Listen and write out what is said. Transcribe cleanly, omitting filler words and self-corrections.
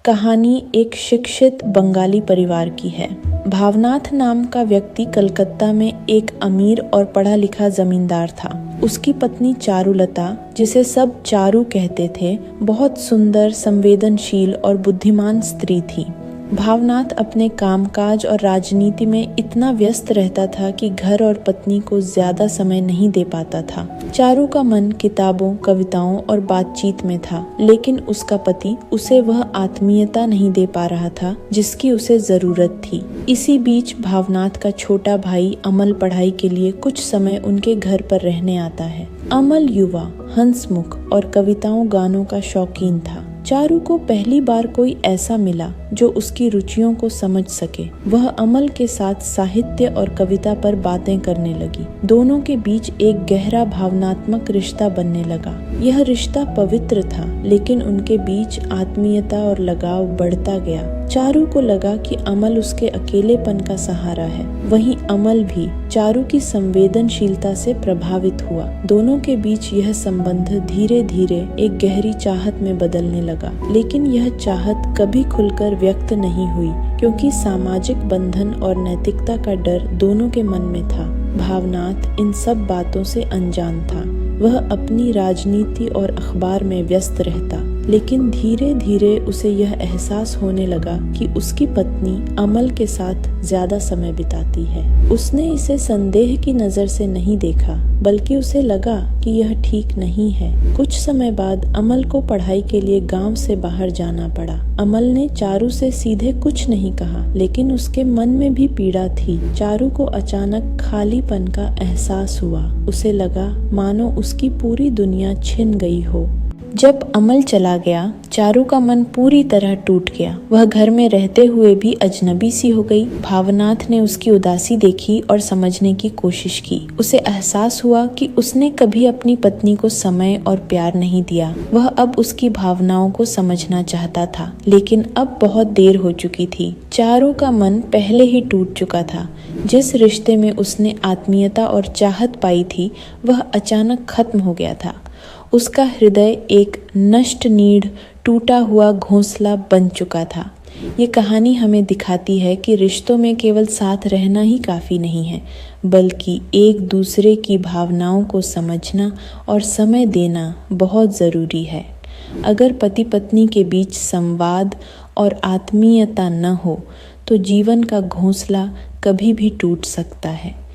कहानी एक शिक्षित बंगाली परिवार की है। भावनाथ नाम का व्यक्ति कलकत्ता में एक अमीर और पढ़ा लिखा जमींदार था। उसकी पत्नी चारुलता, जिसे सब चारू कहते थे, बहुत सुंदर, संवेदनशील और बुद्धिमान स्त्री थी। भावनाथ अपने कामकाज और राजनीति में इतना व्यस्त रहता था कि घर और पत्नी को ज्यादा समय नहीं दे पाता था। चारू का मन किताबों, कविताओं और बातचीत में था, लेकिन उसका पति उसे वह आत्मीयता नहीं दे पा रहा था जिसकी उसे जरूरत थी। इसी बीच भावनाथ का छोटा भाई अमल पढ़ाई के लिए कुछ समय उनके घर पर रहने आता है। अमल युवा, हंसमुख और कविताओं गानों का शौकीन था। चारू को पहली बार कोई ऐसा मिला जो उसकी रुचियों को समझ सके। वह अमल के साथ साहित्य और कविता पर बातें करने लगी। दोनों के बीच एक गहरा भावनात्मक रिश्ता बनने लगा। यह रिश्ता पवित्र था, लेकिन उनके बीच आत्मीयता और लगाव बढ़ता गया। चारू को लगा कि अमल उसके अकेलेपन का सहारा है। वहीं अमल भी चारू की संवेदनशीलता से प्रभावित हुआ। दोनों के बीच यह संबंध धीरे धीरे एक गहरी चाहत में बदलने लगा, लेकिन यह चाहत कभी खुलकर व्यक्त नहीं हुई, क्योंकि सामाजिक बंधन और नैतिकता का डर दोनों के मन में था। भावनाथ इन सब बातों से अनजान था। वह अपनी राजनीति और अखबार में व्यस्त रहता, लेकिन धीरे धीरे उसे यह एहसास होने लगा कि उसकी पत्नी अमल के साथ ज्यादा समय बिताती है। उसने इसे संदेह की नजर से नहीं देखा, बल्कि उसे लगा कि यह ठीक नहीं है। कुछ समय बाद अमल को पढ़ाई के लिए गांव से बाहर जाना पड़ा। अमल ने चारू से सीधे कुछ नहीं कहा, लेकिन उसके मन में भी पीड़ा थी। चारू को अचानक खालीपन का एहसास हुआ। उसे लगा मानो उसकी पूरी दुनिया छिन गई हो। जब अमल चला गया, चारू का मन पूरी तरह टूट गया। वह घर में रहते हुए भी अजनबी सी हो गई। भावनाथ ने उसकी उदासी देखी और समझने की कोशिश की। उसे एहसास हुआ कि उसने कभी अपनी पत्नी को समय और प्यार नहीं दिया। वह अब उसकी भावनाओं को समझना चाहता था, लेकिन अब बहुत देर हो चुकी थी। चारू का मन पहले ही टूट चुका था। जिस रिश्ते में उसने आत्मीयता और चाहत पाई थी, वह अचानक खत्म हो गया था। उसका हृदय एक नष्ट नीड़, टूटा हुआ घोंसला बन चुका था। ये कहानी हमें दिखाती है कि रिश्तों में केवल साथ रहना ही काफ़ी नहीं है, बल्कि एक दूसरे की भावनाओं को समझना और समय देना बहुत ज़रूरी है। अगर पति पत्नी के बीच संवाद और आत्मीयता न हो, तो जीवन का घोंसला कभी भी टूट सकता है।